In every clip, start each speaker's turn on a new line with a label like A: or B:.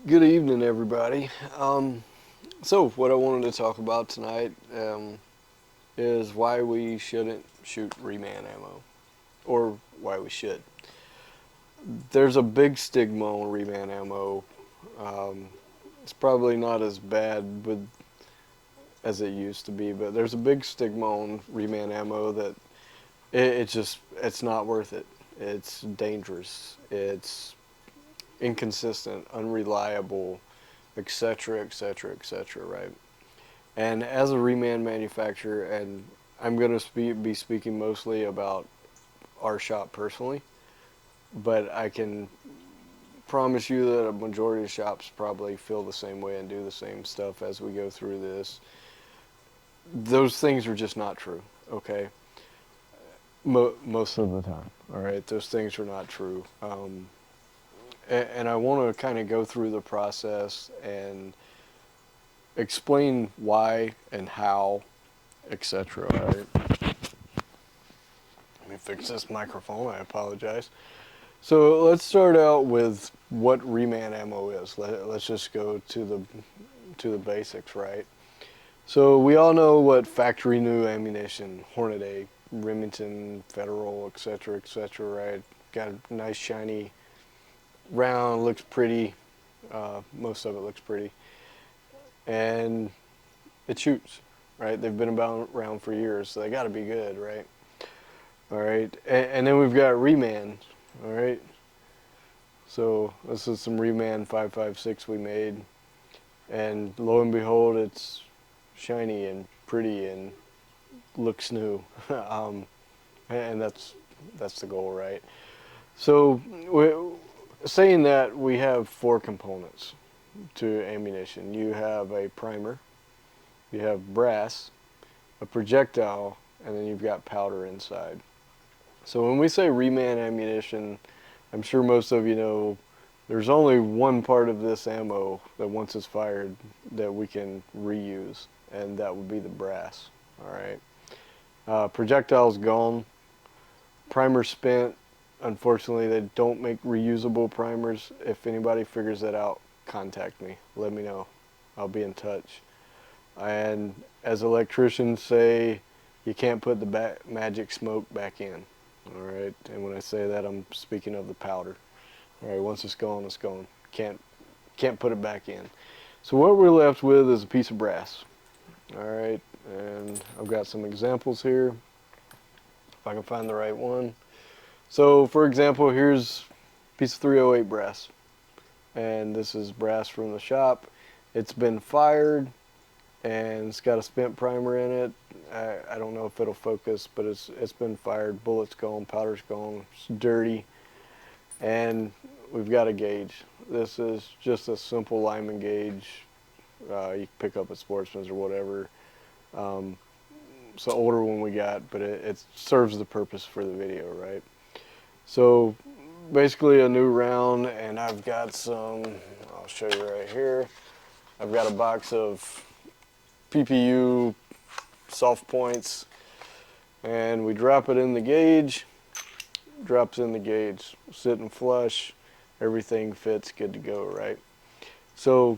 A: Good evening, everybody. So, what I wanted to talk about tonight is why we shouldn't shoot reman ammo, or why we should. There's a big stigma on reman ammo. Um, it's probably not as bad as it used to be, but there's a big stigma on reman ammo that it's not worth it. It's dangerous. It's inconsistent, unreliable, etc., etc., etc., right? And as a reman manufacturer, and I'm going to be speaking mostly about our shop personally, but I can promise you that a majority of shops probably feel the same way and do the same stuff as we go through this. Those things are just not true, okay? Most of the time, all right? Those things are not true. And I want to kind of go through the process and explain why and how, etc. Right? Let me fix this microphone. I apologize. So let's start out with what reman ammo is. Let's just go to the basics, right? So we all know what factory new ammunition, Hornady, Remington, Federal, etc., right? Got a nice shiny round, looks pretty. Most of it looks pretty, and it shoots, right? They've been around for years, so they got to be good, right? All right, and then we've got reman, all right. So this is some reman 5.56 we made, and lo and behold, it's shiny and pretty and looks new, and that's the goal, right? So saying that, we have four components to ammunition. You have a primer, you have brass, a projectile, and then you've got powder inside. So when we say reman ammunition, I'm sure most of you know there's only one part of this ammo that once it's fired that we can reuse, and that would be the brass. All right. Projectile's gone. Primer spent. Unfortunately, they don't make reusable primers. If anybody figures that out, contact me. Let me know. I'll be in touch. And as electricians say, you can't put the magic smoke back in. All right. And when I say that, I'm speaking of the powder. All right. Once it's gone, it's gone. Can't put it back in. So what we're left with is a piece of brass. All right. And I've got some examples here, if I can find the right one. So for example, here's a piece of 308 brass. And this is brass from the shop. It's been fired, and it's got a spent primer in it. I don't know if it'll focus, but it's been fired. Bullet's gone, powder's gone, it's dirty, and we've got a gauge. This is just a simple Lyman gauge. You can pick up at Sportsman's or whatever. It's the older one we got, but it serves the purpose for the video, right? So basically a new round, and I've got some, I'll show you right here. I've got a box of PPU soft points, and we drop it in the gauge. Drops in the gauge, sitting flush, everything fits, good to go, right? So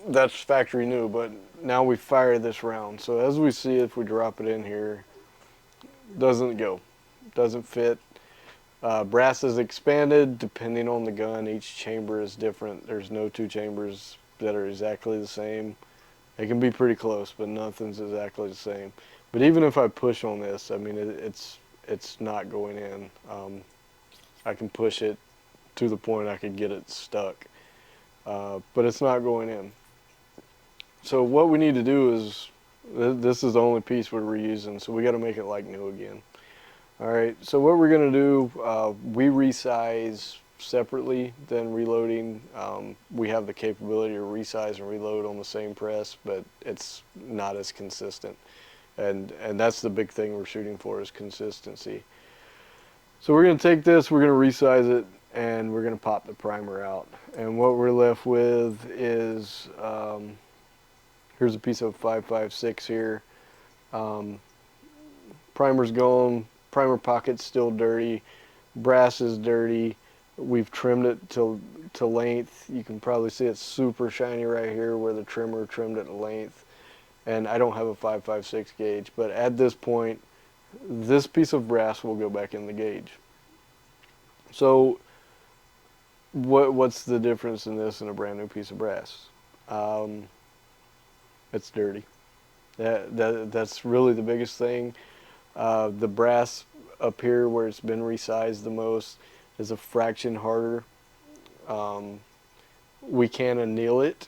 A: that's factory new, but now we fire this round. So as we see, if we drop it in here, doesn't go, doesn't fit. Brass is expanded depending on the gun. Each chamber is different. There's no two chambers that are exactly the same. They can be pretty close, but nothing's exactly the same. But even if I push on this, I mean, it's not going in. I can push it to the point I could get it stuck, but it's not going in. So what we need to do is, this is the only piece we're reusing, so we got to make it like new again. All right, so what we're going to do, we resize separately than reloading. We have the capability to resize and reload on the same press, but it's not as consistent. And that's the big thing we're shooting for, is consistency. So we're going to take this, we're going to resize it, and we're going to pop the primer out. And what we're left with is, here's a piece of 5.56 here. Primer's gone. Primer pocket's still dirty. Brass is dirty. We've trimmed it to length. You can probably see it's super shiny right here where the trimmer trimmed it to length. And I don't have a 5.56 gauge, but at this point, this piece of brass will go back in the gauge. So what's the difference in this and a brand new piece of brass? It's dirty. That's really the biggest thing. The brass up here where it's been resized the most is a fraction harder. We can anneal it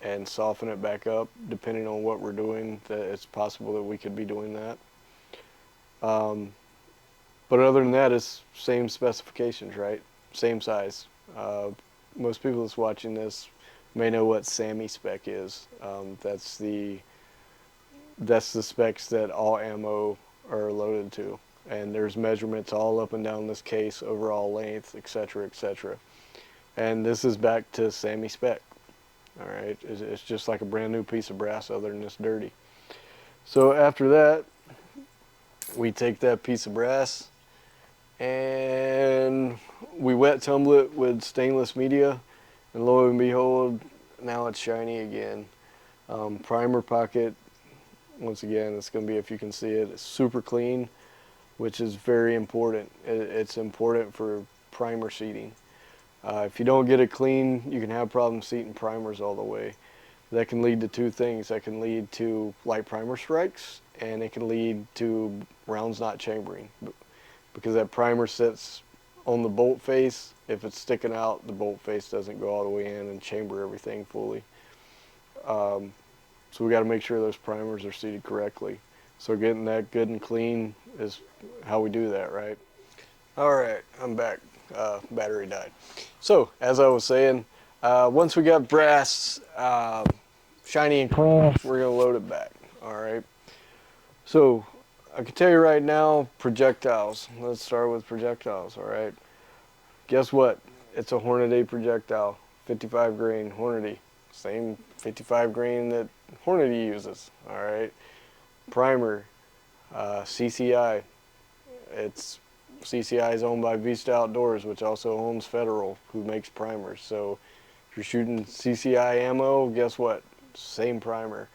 A: and soften it back up depending on what we're doing. It's possible that we could be doing that. But other than that, it's same specifications, right? Same size. Most people that's watching this may know what SAMI spec is. That's the specs that all ammo are loaded to. And there's measurements all up and down this case, overall length, etc., etc. And this is back to SAMI spec. All right, it's just like a brand new piece of brass other than it's dirty. So after that, we take that piece of brass and we wet tumble it with stainless media, and lo and behold, now it's shiny again. Primer pocket, once again, it's going to be, if you can see it, it's super clean, which is very important. It's important for primer seating. If you don't get it clean, you can have problems seating primers all the way. That can lead to two things. That can lead to light primer strikes, and it can lead to rounds not chambering, because that primer sits on the bolt face. If it's sticking out, the bolt face doesn't go all the way in and chamber everything fully. So we got to make sure those primers are seated correctly. So getting that good and clean is how we do that, right? All right, I'm back. Battery died. So as I was saying, once we got brass shiny and clean, we're gonna load it back. All right. So I can tell you right now, projectiles. Let's start with projectiles. All right. Guess what? It's a Hornady projectile, 55 grain Hornady, same 55 grain that Hornady uses. All right. Primer, CCI. CCI is owned by Vista Outdoors, which also owns Federal, who makes primers. So if you're shooting CCI ammo, guess what? Same primer.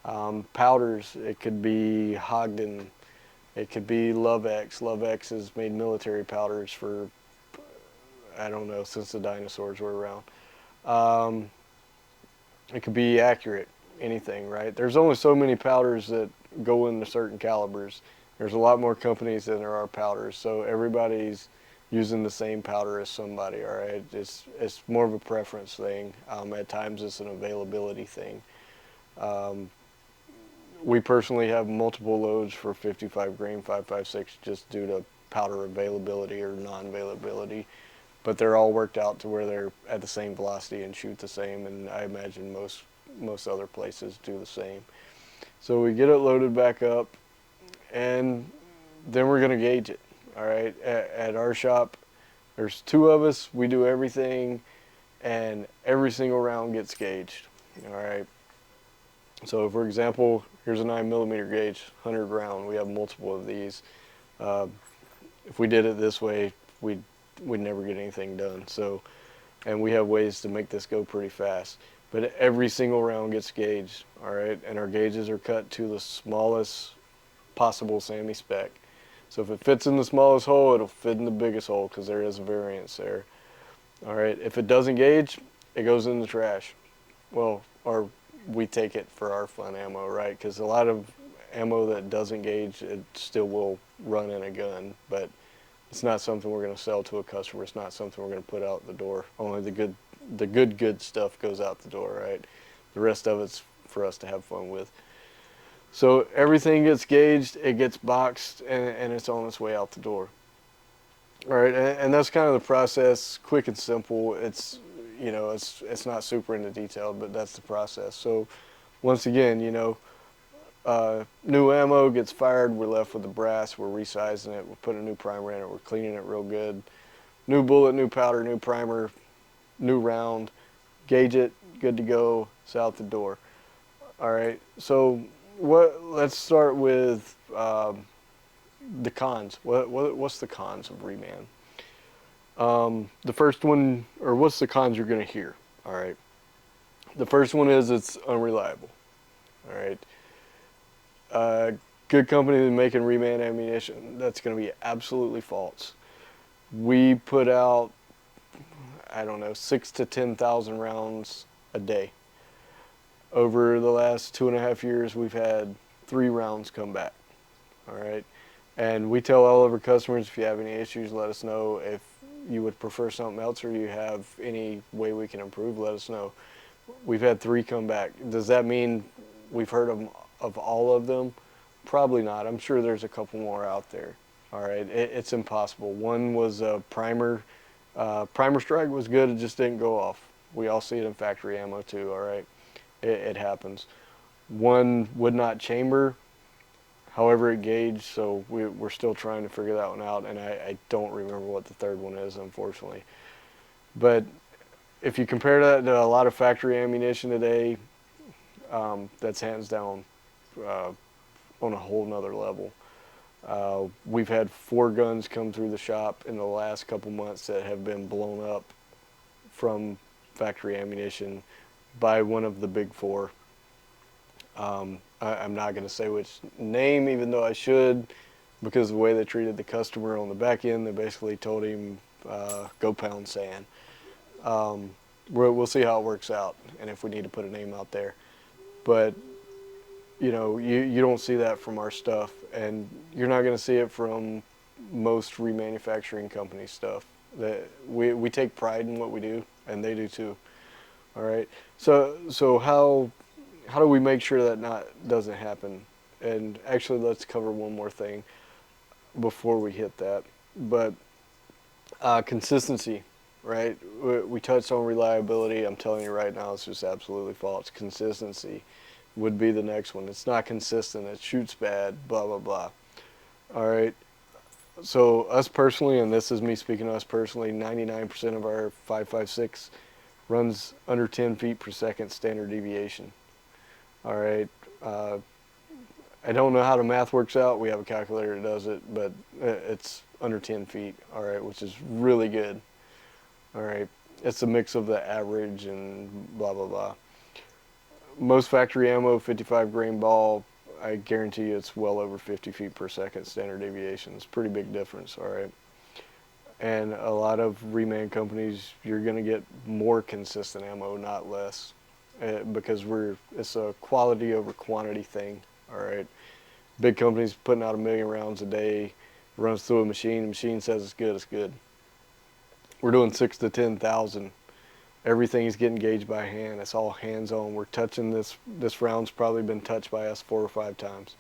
A: Powders, it could be Hogden, it could be Lovex. Lovex has made military powders for, I don't know, since the dinosaurs were around. It could be Accurate, anything, right? There's only so many powders that go into certain calibers. There's a lot more companies than there are powders, so everybody's using the same powder as somebody, all right? It's more of a preference thing. At times it's an availability thing. We personally have multiple loads for 55 grain 5.56 just due to powder availability or non-availability, but they're all worked out to where they're at the same velocity and shoot the same, and I imagine most other places do the same. So we get it loaded back up, and then we're gonna gauge it. All right, at our shop, there's two of us. We do everything, and every single round gets gauged. All right. So, for example, here's a 9mm gauge, 100 round. We have multiple of these. If we did it this way, we'd never get anything done. So, and we have ways to make this go pretty fast. But every single round gets gauged. All right, and our gauges are cut to the smallest possible SAMI spec. So if it fits in the smallest hole, it'll fit in the biggest hole because there is a variance there. All right, if it doesn't gauge, it goes in the trash. Well, or we take it for our fun ammo, right? Because a lot of ammo that doesn't gauge, it still will run in a gun, but it's not something we're going to sell to a customer. It's not something we're going to put out the door. Only the good stuff goes out the door, right? The rest of it's for us to have fun with. So everything gets gauged, it gets boxed, and it's on its way out the door. All right, and that's kind of the process, quick and simple. It's, you know, it's not super into detail, but that's the process. So once again, you know, new ammo gets fired, we're left with the brass, we're resizing it, we're putting a new primer in it, we're cleaning it real good. New bullet, new powder, new primer, new round, gauge it, good to go, it's out the door. All right, so let's start with the cons. What's the cons of reman? The first one, or what's the cons you're going to hear? All right. The first one is it's unreliable. All right. Uh, Good company making reman ammunition. That's going to be absolutely false. We put out, I don't know, 6 to 10,000 rounds a day. Over the last 2.5 years, we've had 3 rounds come back. All right. And we tell all of our customers, if you have any issues, let us know. If you would prefer something else or you have any way we can improve, let us know. We've had 3 come back. Does that mean we've heard of all of them? Probably not. I'm sure there's a couple more out there. All right. It's impossible. One was a primer. Primer strike was good. It just didn't go off. We all see it in factory ammo too. All right. It happens. One would not chamber. However it gauged, so we're still trying to figure that one out, and I don't remember what the third one is, unfortunately. But if you compare that to a lot of factory ammunition today, that's hands down on a whole nother level. We've had 4 guns come through the shop in the last couple months that have been blown up from factory ammunition by one of the big 4. I'm not going to say which name, even though I should, because of the way they treated the customer on the back end. They basically told him, go pound sand. We'll see how it works out and if we need to put a name out there. But, you know, you don't see that from our stuff, and you're not going to see it from most remanufacturing company stuff. We take pride in what we do, and they do too. All right. So how do we make sure that doesn't happen? And actually, let's cover one more thing before we hit that. But consistency, right? We touched on reliability. I'm telling you right now, it's just absolutely false. Consistency would be the next one. It's not consistent. It shoots bad. Blah blah blah. All right. So us personally, and this is me speaking to us personally, 99% of our 5.56 runs under 10 feet per second standard deviation. All right. I don't know how the math works out. We have a calculator that does it, but it's under 10 feet. All right, which is really good. All right. It's a mix of the average and blah, blah, blah. Most factory ammo, 55 grain ball, I guarantee you it's well over 50 feet per second standard deviation. It's a pretty big difference. All right. And a lot of reman companies, you're going to get more consistent ammo, not less. Because it's a quality over quantity thing. All right, big companies putting out 1,000,000 rounds a day, runs through a machine. The machine says it's good. It's good. We're doing 6 to 10,000. Everything's getting gauged by hand. It's all hands on. We're touching this. This round's probably been touched by us 4 or 5 times.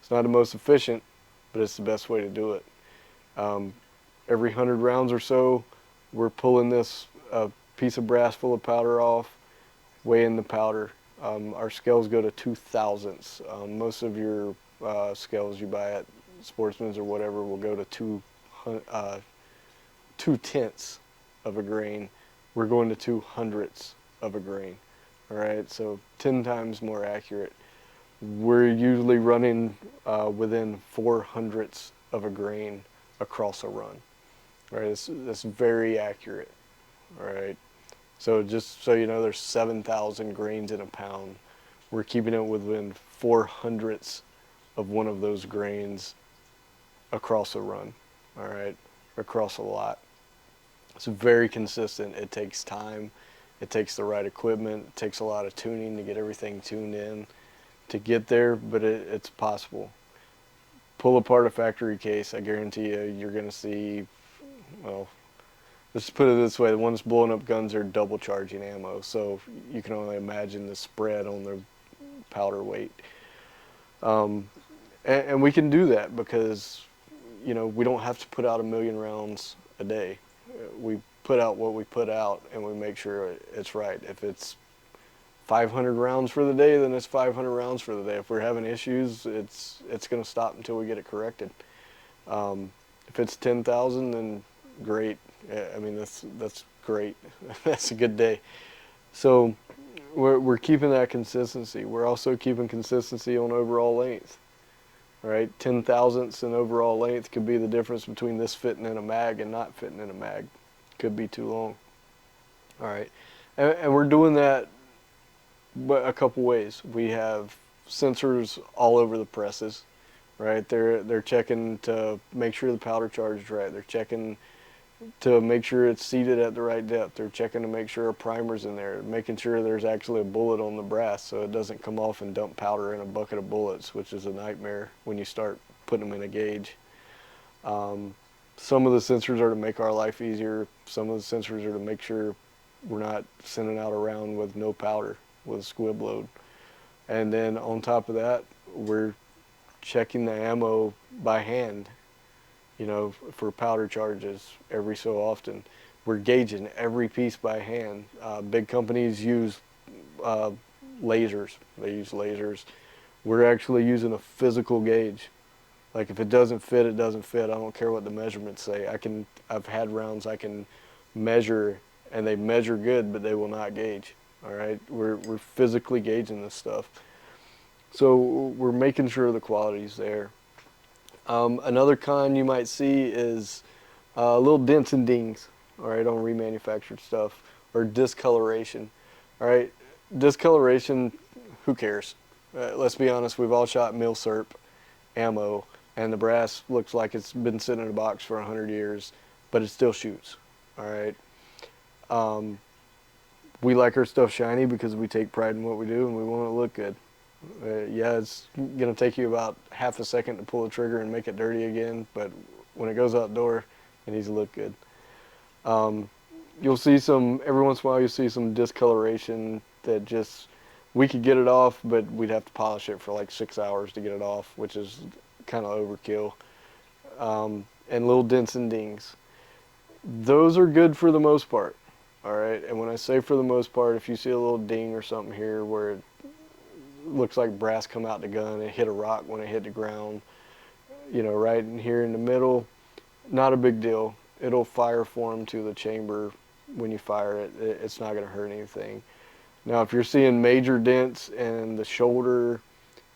A: It's not the most efficient, but it's the best way to do it. Every 100 rounds or so, we're pulling this piece of brass full of powder off, weighing the powder. Our scales go to 2 thousandths. Most of your scales you buy at Sportsman's or whatever will go to 2 tenths of a grain. We're going to 2 hundredths of a grain. All right, so 10 times more accurate. We're usually running within 4 hundredths of a grain across a run. All right, that's very accurate. All right. So just so you know, there's 7,000 grains in a pound. We're keeping it within 4 hundredths of one of those grains across a run, all right, across a lot. It's very consistent. It takes time. It takes the right equipment. It takes a lot of tuning to get everything tuned in to get there, but it's possible. Pull apart a factory case, I guarantee you're going to see, well, let's put it this way, the ones blowing up guns are double charging ammo, so you can only imagine the spread on the powder weight. And we can do that because, you know, we don't have to put out 1,000,000 rounds a day. We put out what we put out, and we make sure it's right. If it's 500 rounds for the day, then it's 500 rounds for the day. If we're having issues, it's going to stop until we get it corrected. If it's 10,000, then great. I mean, that's great. That's a good day. So we're keeping that consistency. We're also keeping consistency on overall length. All right, 10 thousandths in overall length could be the difference between this fitting in a mag and not fitting in a mag. Could be too long. All right, and we're doing that a couple ways. We have sensors all over the presses, right? They're checking to make sure the powder charge is right. They're checking to make sure it's seated at the right depth. They're checking to make sure a primer's in there, making sure there's actually a bullet on the brass so it doesn't come off and dump powder in a bucket of bullets, which is a nightmare when you start putting them in a gauge. Some of the sensors are to make our life easier. Some of the sensors are to make sure we're not sending out a round with no powder, with a squib load. And then on top of that, we're checking the ammo by hand, for powder charges every so often. We're gauging every piece by hand. Big companies use uh, lasers. They use lasers. We're actually using a physical gauge. Like if it doesn't fit, it doesn't fit. I don't care what the measurements say. I've had rounds I can measure, and they measure good, but they will not gauge. All right, we're physically gauging this stuff. So we're making sure the quality's there. Another con you might see is little dents and dings, all right, on remanufactured stuff, or discoloration. All right, discoloration, who cares? Let's be honest, we've all shot milsurp ammo, and the brass looks like it's been sitting in a box for 100 years, but it still shoots. All right. We like our stuff shiny because we take pride in what we do and we want it to look good. Yeah, it's going to take you about half a second to pull the trigger and make it dirty again, but when it goes outdoor, it needs to look good. You'll see every once in a while you'll see some discoloration that just, we could get it off, but we'd have to polish it for like 6 hours to get it off, which is kind of overkill. And little dents and dings. Those are good for the most part. All right, and when I say for the most part, if you see a little ding or something here where it looks like brass come out the gun, it hit a rock when it hit the ground, right in here in the middle, not a big deal. It'll fire form to the chamber when you fire it. It's not going to hurt anything. Now, if you're seeing major dents in the shoulder,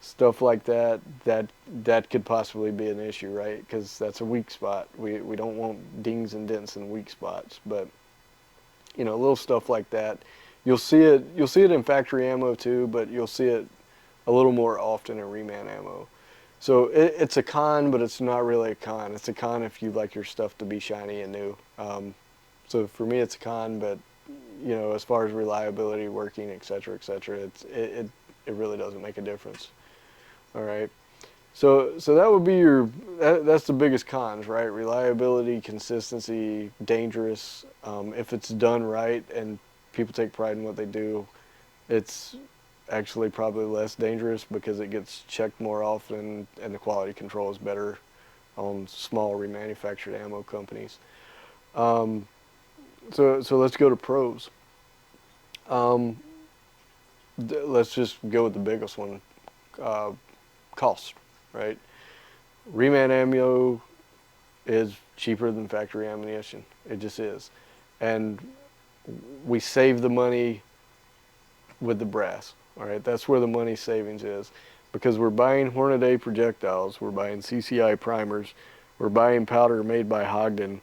A: stuff like that, that could possibly be an issue, right? Because that's a weak spot. We don't want dings and dents in weak spots, but little stuff like that. You'll see it in factory ammo too, but you'll see it a little more often in reman ammo. So it's a con, but it's not really a con. It's a con if you like your stuff to be shiny and new. So for me, it's a con, but as far as reliability, working, et cetera, it really doesn't make a difference. All right. So that would be that's the biggest cons, right? Reliability, consistency, dangerous. If it's done right and people take pride in what they do, it's actually probably less dangerous because it gets checked more often and the quality control is better on small remanufactured ammo companies. So let's go to pros. Let's just go with the biggest one, cost, right? Reman ammo is cheaper than factory ammunition. It just is. And we save the money with the brass, all right? That's where the money savings is, because we're buying Hornady projectiles, we're buying CCI primers, we're buying powder made by Ogden.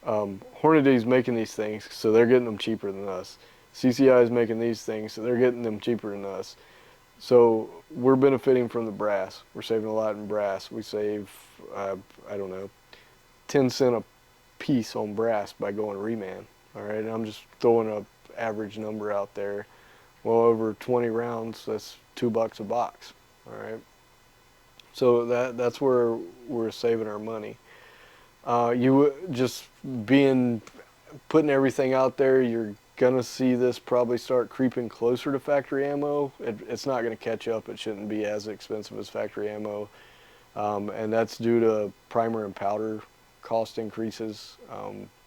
A: Hornady's making these things, so they're getting them cheaper than us. CCI is making these things, so they're getting them cheaper than us. So we're benefiting from the brass. We're saving a lot in brass. We save, I don't know, 10 cents a piece on brass by going reman. All right, and I'm just throwing a average number out there. Well, over 20 rounds, that's $2 a box. All right, so that's where we're saving our money. You just putting everything out there, you're gonna see this probably start creeping closer to factory ammo. It's not gonna catch up. It shouldn't be as expensive as factory ammo, and that's due to primer and powder cost increases.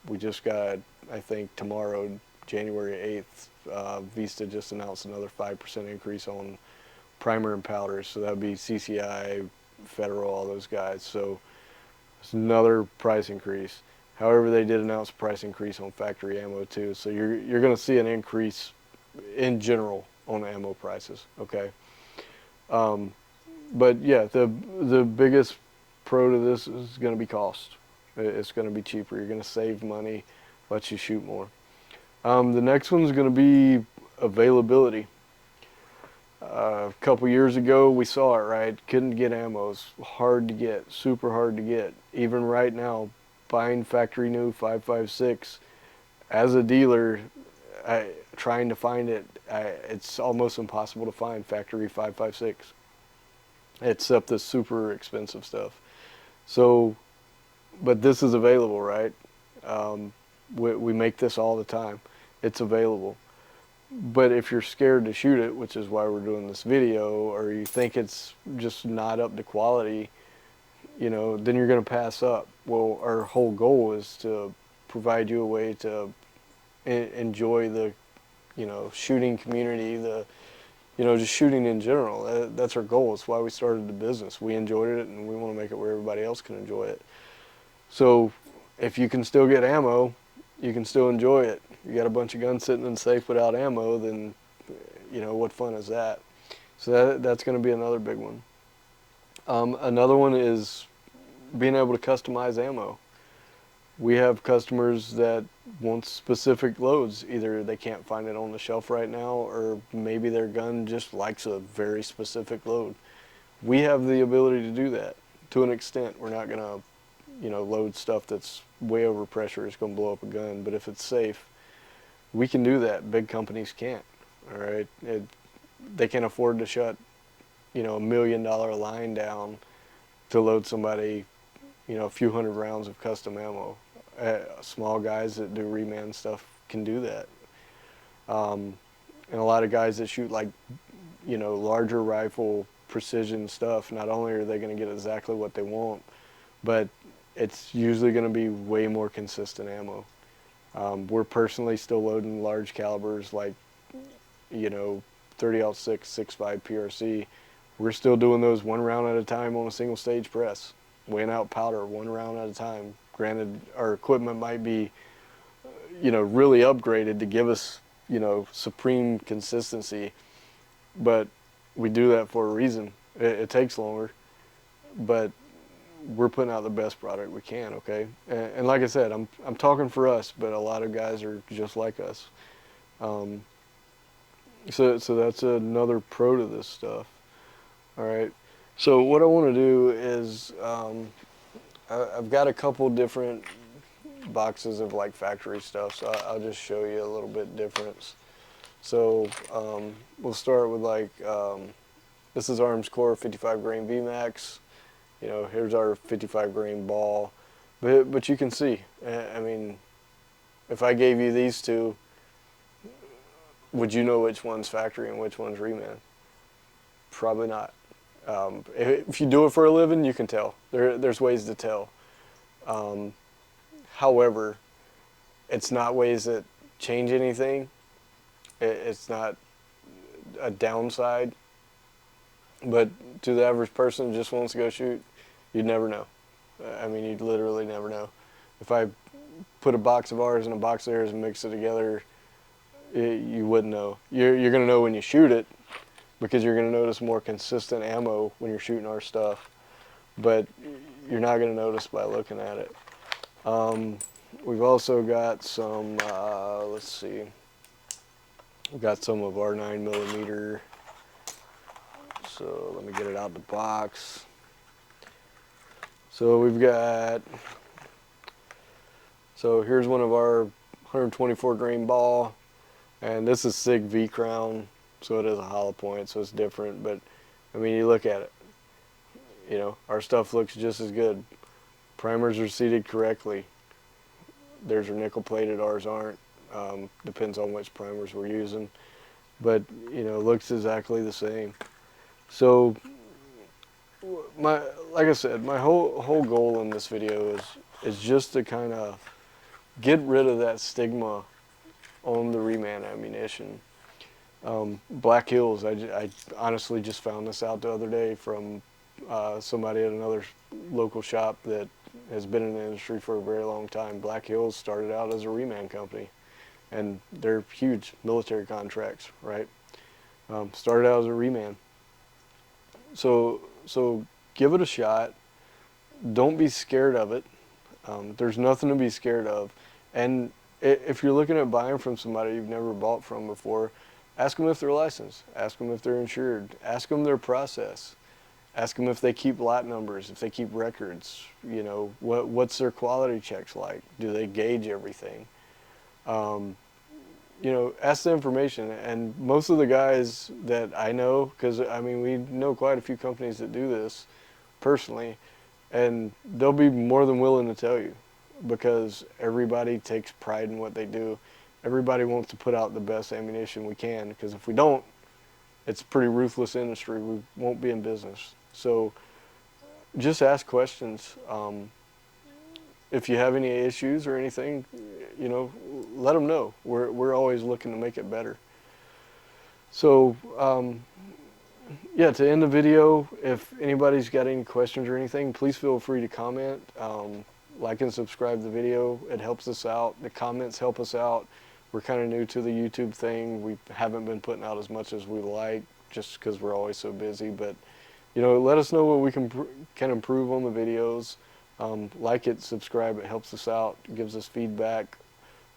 A: We just got, I think tomorrow, January 8th, Vista just announced another 5% increase on primer and powder. So that would be CCI, Federal, all those guys. So it's another price increase. However, they did announce a price increase on factory ammo too. So you're going to see an increase in general on ammo prices. Okay. But yeah, the biggest pro to this is going to be cost. It's going to be cheaper. You're going to save money. lets you shoot more. The next one's going to be availability. A couple years ago, we saw it, right? Couldn't get ammo. It's hard to get, super hard to get. Even right now, buying factory new 5.56 as a dealer, trying to find it, it's almost impossible to find factory 5.56, except the super expensive stuff. So, but this is available, right? We make this all the time. It's available. But if you're scared to shoot it, which is why we're doing this video, or you think it's just not up to quality, then you're going to pass up. Well, our whole goal is to provide you a way to enjoy the, shooting community, just shooting in general. That's our goal. It's why we started the business. We enjoyed it, and we want to make it where everybody else can enjoy it. So if you can still get ammo, you can still enjoy it. You got a bunch of guns sitting in the safe without ammo, then, what fun is that? So that's going to be another big one. Another one is being able to customize ammo. We have customers that want specific loads. Either they can't find it on the shelf right now, or maybe their gun just likes a very specific load. We have the ability to do that to an extent. We're not going to, load stuff that's way over pressure. It's going to blow up a gun. But if it's safe, we can do that. Big companies can't. All right, they can't afford to shut, $1 million line down to load somebody, a few hundred rounds of custom ammo. Small guys that do reman stuff can do that. And a lot of guys that shoot like, larger rifle precision stuff, not only are they going to get exactly what they want, but it's usually going to be way more consistent ammo. We're personally still loading large calibers like, 30-06, 6.5 PRC. We're still doing those one round at a time on a single stage press, weighing out powder one round at a time. Granted, our equipment might be, really upgraded to give us, supreme consistency, but we do that for a reason. It takes longer, but we're putting out the best product we can, okay? And like I said, I'm talking for us, but a lot of guys are just like us. So that's another pro to this stuff. All right. So what I want to do is I've got a couple different boxes of like factory stuff, so I'll just show you a little bit difference. So we'll start with like this is Arms Core 55 grain VMAX. Here's our 55 grain ball, but you can see. I mean, if I gave you these two, would you know which one's factory and which one's reman? Probably not. If you do it for a living, you can tell. There's ways to tell. However, it's not ways that change anything. It's not a downside. But to the average person who just wants to go shoot, you'd never know. I mean, you'd literally never know. If I put a box of ours and a box of theirs and mix it together, you wouldn't know. You're going to know when you shoot it, because you're going to notice more consistent ammo when you're shooting our stuff. But you're not going to notice by looking at it. We've also got some, let's see, we've got some of our 9mm. So let me get it out of the box. So we've got, so here's one of our 124 grain ball, and this is SIG V Crown, so it is a hollow point, so it's different. But I mean, you look at it, our stuff looks just as good. Primers are seated correctly. Theirs are nickel plated, ours aren't. Depends on which primers we're using, but looks exactly the same. So like I said, my whole goal in this video is just to kind of get rid of that stigma on the reman ammunition. Black Hills, I honestly just found this out the other day from somebody at another local shop that has been in the industry for a very long time. Black Hills started out as a reman company, and they're huge military contracts, right? Started out as a reman. So give it a shot. Don't be scared of it. There's nothing to be scared of. And if you're looking at buying from somebody you've never bought from before, ask them if they're licensed, ask them if they're insured, ask them their process, ask them if they keep lot numbers, if they keep records, you know, what's their quality checks like, do they gauge everything, you know, ask the information. And most of the guys that I know, because I mean we know quite a few companies that do this personally, and they'll be more than willing to tell you, because everybody takes pride in what they do. Everybody wants to put out the best ammunition we can, because if we don't, it's a pretty ruthless industry. We won't be in business. So just ask questions. If you have any issues or anything, you know, let them know. We're always looking to make it better. So yeah, to end the video, if anybody's got any questions or anything, please feel free to comment. Like and subscribe to the video. It helps us out. The comments help us out. We're kind of new to the YouTube thing. We haven't been putting out as much as we like, just because we're always so busy. But you know, let us know what we can improve on the videos. Like it, subscribe. It helps us out. It gives us feedback.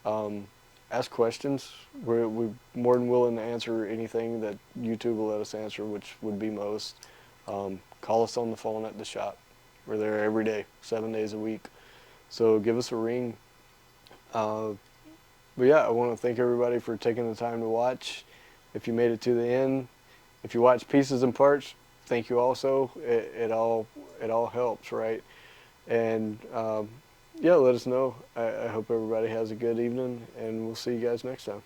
A: Ask questions. We're more than willing to answer anything that YouTube will let us answer, which would be most. Call us on the phone at the shop. We're there every day, 7 days a week. So give us a ring. But yeah, I want to thank everybody for taking the time to watch. If you made it to the end, if you watch pieces and parts, thank you also. It all helps, right? And yeah, let us know. I hope everybody has a good evening, and we'll see you guys next time.